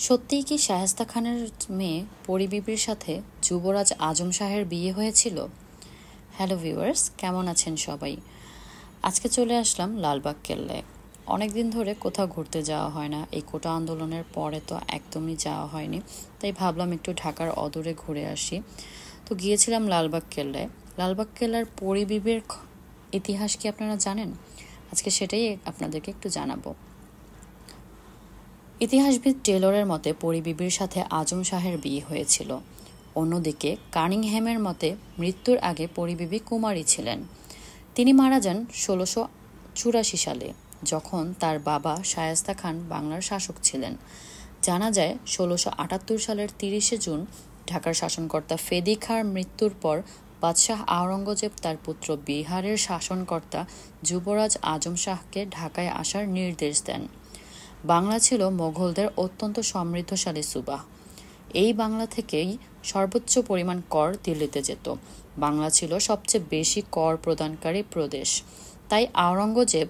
সত্যিই কি শায়েস্তা খানের মেয়ে পরি বিবির সাথে যুবরাজ আজম শাহের বিয়ে হয়েছিল? হ্যালো ভিউয়ার্স, কেমন আছেন সবাই? আজকে চলে আসলাম লালবাগ কেল্লায়। অনেকদিন ধরে কোথাও ঘুরতে যাওয়া হয় না, এই কোটা আন্দোলনের পরে তো একদমই যাওয়া হয়নি, তাই ভাবলাম একটু ঢাকার অদূরে ঘুরে আসি। তো গিয়েছিলাম লালবাগ কেল্লায়। লালবাগ কেল্লার পরি বিবির ইতিহাস কি আপনারা জানেন? আজকে সেটাই আপনাদেরকে একটু জানাবো। ইতিহাসবিদ টেলরের মতে পরি বিবির সাথে আজম শাহের বিয়ে হয়েছিল। অন্যদিকে কানিংহ্যামের মতে মৃত্যুর আগে পরি বিবি কুমারী ছিলেন। তিনি মারা যান 1684 সালে, যখন তার বাবা শায়েস্তা খান বাংলার শাসক ছিলেন। জানা যায় 1678 সালের 30 জুন ঢাকার শাসনকর্তা ফেদি খাঁর মৃত্যুর পর বাদশাহ আওরঙ্গজেব তার পুত্র বিহারের শাসনকর্তা যুবরাজ আজম শাহকে ঢাকায় আসার নির্দেশ দেন। বাংলা ছিল মোগলদের অত্যন্ত সমৃদ্ধশালী সুবাহ। এই বাংলা থেকেই সর্বোচ্চ পরিমাণ কর দিল্লিতে যেত। বাংলা ছিল সবচেয়ে বেশি কর প্রদানকারী প্রদেশ। তাই আওরঙ্গজেব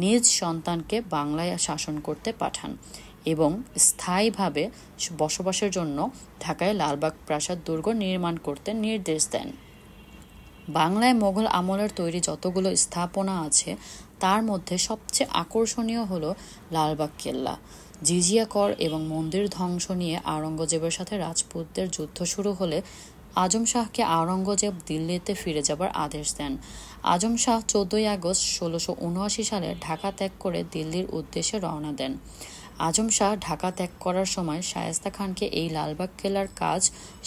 নিজ সন্তানকে বাংলায় শাসন করতে পাঠান এবং স্থায়ীভাবে বসবাসের জন্য ঢাকায় লালবাগ প্রাসাদ দুর্গ নির্মাণ করতে নির্দেশ দেন। বাংলায় মোগল আমলের তৈরি যতগুলো স্থাপনা আছে তার মধ্যে সবচেয়ে আকর্ষণীয় হলো লালবাগ কেল্লা। জিজিয়া কর এবং মন্দির ধ্বংস নিয়ে আওরঙ্গজেবের সাথে রাজপুতদের যুদ্ধ শুরু হলে আজম শাহকে আওরঙ্গজেব দিল্লিতে ফিরে যাবার আদেশ দেন। আজম শাহ 14 আগস্ট 1679 সালে ঢাকা ত্যাগ করে দিল্লির উদ্দেশ্যে রওনা দেন। আজম শাহ ঢাকা ত্যাগ করার সময় শায়েস্তা খানকে এই লালবাগ কেল্লার কাজ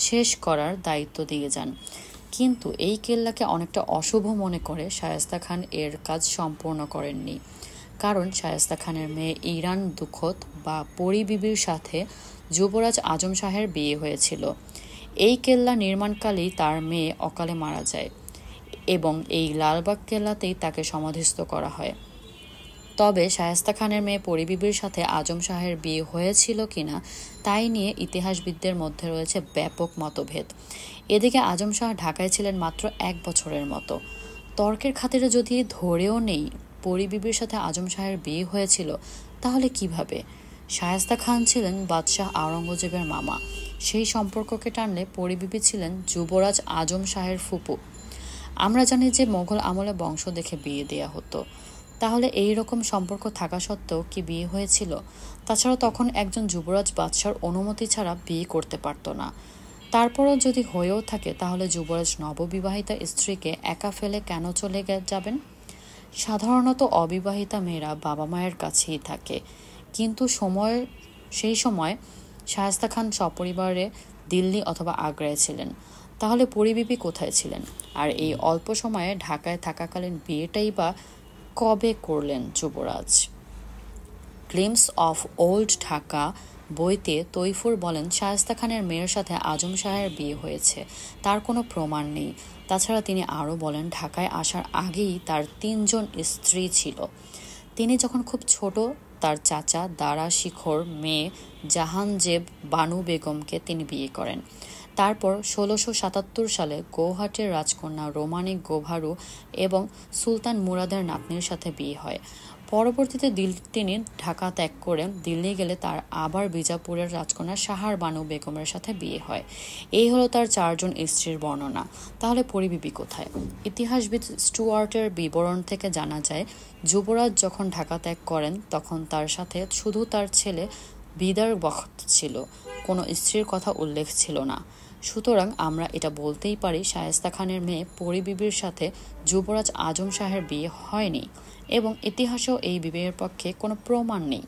শেষ করার দায়িত্ব দিয়ে যান, কিন্তু এই কেল্লাকে অনেকটা অশুভ মনে করে শায়েস্তা খান এর কাজ সম্পূর্ণ করেননি। কারণ শায়েস্তা খানের মেয়ে ইরান দুখত বা পরি বিবির সাথে যুবরাজ আজম শাহের বিয়ে হয়েছিল। এই কেল্লা নির্মাণকালেই তার মেয়ে অকালে মারা যায় এবং এই লালবাগ কেল্লাতেই তাকে সমাধিস্থ করা হয়। তবে শায়েস্তা খানের মেয়ে পরি বিবির সাথে আজম শাহের বিয়ে হয়েছিল কিনা তাই নিয়ে ইতিহাসবিদদের মধ্যে রয়েছে ব্যাপক মতভেদ। এদিকে আজম শাহ ঢাকায় ছিলেন মাত্র 1 বছরের মতো। তর্কের খাতিরে যদি ধরেও নেই পরি বিবির সাথে আজম শাহের বিয়ে হয়েছিল, তাহলে কিভাবে? শায়েস্তা খান ছিলেন বাদশাহ আওরঙ্গজেবের মামা। সেই সম্পর্ককে টানলে পরি বিবি ছিলেন যুবরাজ আজম শাহের ফুপু। আমরা জানি যে মোগল আমলে বংশ দেখে বিয়ে দেয়া হতো। তাহলে এই রকম সম্পর্ক থাকা সত্ত্বেও কি বিয়ে হয়েছিল? তাছাড়া তখন একজন যুবরাজ বাদশার অনুমতি ছাড়া বিয়ে করতে পারত না। তারপরও যদি হয়েও থাকে, তাহলে যুবরাজ নববিবাহিতা স্ত্রীকে একা ফেলে কেন চলে যাবেন? সাধারণত অবিবাহিতা মেয়েরা বাবা মায়ের কাছেই থাকে, কিন্তু সেই সময় শায়েস্তা খান সপরিবারে দিল্লি অথবা আগ্রায় ছিলেন। তাহলে পরি বিবি কোথায় ছিলেন? আর এই অল্প সময়ে ঢাকায় থাকাকালীন বিয়েটাই বা কবে করলেন যুবরাজ? গ্লিমস অফ ওল্ড ঢাকা বইতে তৈফুর বলেন, শায়েস্তা খানের মেয়ের সাথে আজম শাহের বিয়ে হয়েছে, তার কোনো প্রমাণ নেই। তাছাড়া তিনি আরও বলেন, ঢাকায় আসার আগেই তার 3 জন স্ত্রী ছিল। তিনি যখন খুব ছোট, তার চাচা দারা শিখর মেয়ে জাহানজেব বানু বেগমকে তিনি বিয়ে করেন। তারপর 1677 সালে গৌহাটির রাজকন্যা রোমানী গোভারু এবং সুলতান মুরাদের নাতনির সাথে বিয়ে হয়। পরবর্তীতে তিনি ঢাকা ত্যাগ করে দিল্লি গেলে তার আবার বিজাপুরের রাজকন্যা সাহার বানু বেগমের সাথে বিয়ে হয়। এই হলো তার 4 জন স্ত্রীর বর্ণনা। তাহলে পরি বিবি কোথায়? ইতিহাসবিদ স্টুয়ার্টের বিবরণ থেকে জানা যায়, যুবরাজ যখন ঢাকা ত্যাগ করেন তখন তার সাথে শুধু তার ছেলে বিদার বখত ছিল, কোনো স্ত্রীর কথা উল্লেখ ছিল না। সুতরাং আমরা এটা বলতেই পারি শায়েস্তা খানের মেয়ে পরি বিবির সাথে যুবরাজ আজম শাহের বিয়ে হয়নি এবং ইতিহাসেও এই বিবাহের পক্ষে কোনো প্রমাণ নেই।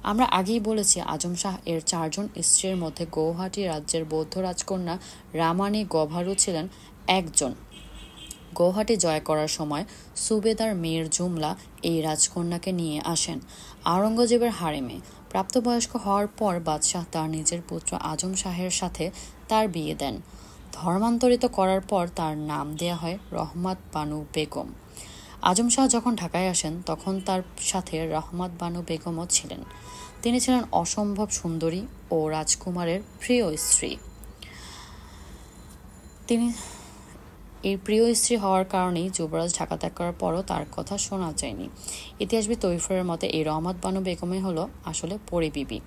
আমরা আগেই বলেছি, আজম শাহ এর 4 জন স্ত্রীর মধ্যে গৌহাটি রাজ্যের বৌদ্ধ রাজকন্যা রামানী গভারু ছিলেন একজন। গৌহাটি জয় করার সময় সুবেদার মীর জুমলা এই রাজকন্যাকে নিয়ে আসেন আওরঙ্গজেবের হারেমে। প্রাপ্তবয়স্ক হওয়ার পর বাদশাহ তার নিজের পুত্র আজম শাহের সাথে তার বিয়ে দেন। ধর্মান্তরিত করার পর তার নাম দেয়া হয় রহমত বানু বেগম। আজম শাহ যখন ঢাকায় আসেন তখন তার সাথে রহমত বানু বেগমও ছিলেন। তিনি ছিলেন অসম্ভব সুন্দরী ও রাজকুমারের প্রিয় স্ত্রী। তিনি এই প্রিয় স্ত্রী হওয়ার কারণেই যুবরাজ ঢাকা ত্যাগ করার পরও তার কথা শোনা যায়নি। ইতিহাসবিদ তৈফুরের মতে এই রহমত বানু বেগমই হলো আসলে পরি বিবি।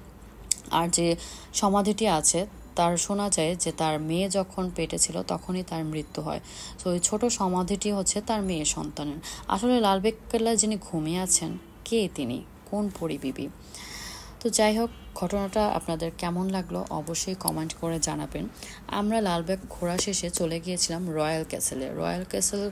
আর যে সমাধিটি আছে তার শোনা যায় যে তার মেয়ে যখন পেটে ছিল তখনই তার মৃত্যু হয়। তো ওই ছোট সমাধিটি হচ্ছে তার মেয়ে সন্তানের। আসলে লালবাগ কেল্লায় যিনি ঘুমিয়ে আছেন, কে তিনি, কোন পরিবিবি? তো যাই হোক, ঘটনাটা আপনাদের কেমন লাগলো অবশ্যই কমেন্ট করে জানাবেন। আমরা লালবাগ ঘোরা শেষে চলে গিয়েছিলাম রয়্যাল ক্যাসেলে। রয়্যাল ক্যাসেল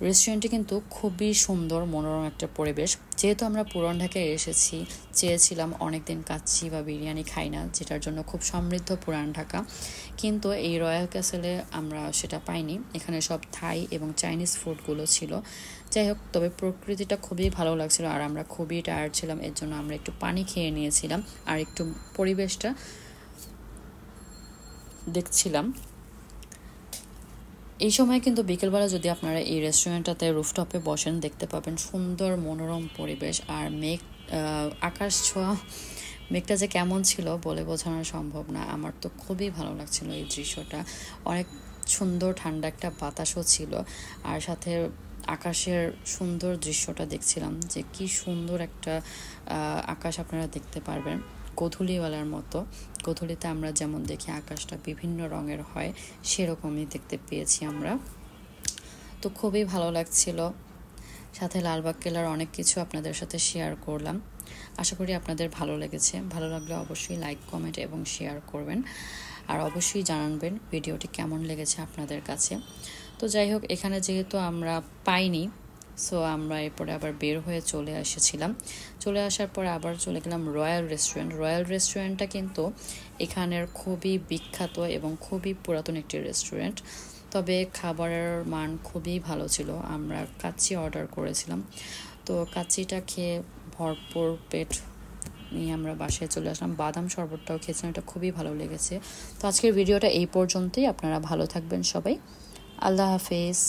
রেস্টুরেন্টটি কিন্তু খুবই সুন্দর, মনোরম একটা পরিবেশ। যেহেতু আমরা পুরান ঢাকায় এসেছি, চেয়েছিলাম অনেকদিন কাচ্চি বা বিরিয়ানি খাই না, যেটার জন্য খুব সমৃদ্ধ পুরান ঢাকা, কিন্তু এই রয়্যাল ক্যাসেলে আমরা সেটা পাইনি। এখানে সব থাই এবং চাইনিজ ফুডগুলো ছিল। যাই হোক, তবে প্রকৃতিটা খুবই ভালো লাগছিল আর আমরা খুবই টায়ার্ড ছিলাম, এর জন্য আমরা একটু পানি খেয়ে নিয়েছিলাম আর একটু পরিবেশটা দেখছিলাম। এই সময় কিন্তু বিকেলবেলা যদি আপনারা এই রেস্টুরেন্টটাতে রুফটপে বসেন, দেখতে পাবেন সুন্দর মনোরম পরিবেশ আর মেঘ, আকাশ ছোঁয়া। মেঘটা যে কেমন ছিল বলে বোঝানো সম্ভব না। আমার তো খুবই ভালো লাগছিল এই দৃশ্যটা। অনেক সুন্দর ঠান্ডা একটা বাতাসও ছিল আর সাথে আকাশের সুন্দর দৃশ্যটা দেখছিলাম, যে কি সুন্দর একটা আকাশ আপনারা দেখতে পারবেন, গোধূলিওয়ালার মতো। গোধূলিতে আমরা যেমন দেখি আকাশটা বিভিন্ন রঙের হয়, সেরকমই দেখতে পেয়েছি আমরা। তো খুবই ভালো লাগছিল। সাথে লালবাগ কেল্লার অনেক কিছু আপনাদের সাথে শেয়ার করলাম। আশা করি আপনাদের ভালো লেগেছে। ভালো লাগলে অবশ্যই লাইক, কমেন্ট এবং শেয়ার করবেন আর অবশ্যই জানাবেন ভিডিওটি কেমন লেগেছে আপনাদের কাছে। তো যাই হোক, এখানে যেহেতু আমরা পাইনি, সো আমরা এরপরে আবার বের হয়ে চলে এসেছিলাম। চলে আসার পরে আবার চলে গেলাম রয়্যাল রেস্টুরেন্ট। রয়্যাল রেস্টুরেন্টটা কিন্তু এখানের খুবই বিখ্যাত এবং খুবই পুরাতন একটি রেস্টুরেন্ট। তবে খাবারের মান খুবই ভালো ছিল। আমরা কাচ্চি অর্ডার করেছিলাম, তো কাচ্চিটা খেয়ে ভরপুর পেট নিয়ে আমরা বাসায় চলে আসলাম। বাদাম শরবতটাও খেয়েছিলাম, এটা খুবই ভালো লেগেছে। তো আজকের ভিডিওটা এই পর্যন্তই। আপনারা ভালো থাকবেন সবাই। আল্লাহ হাফেজ।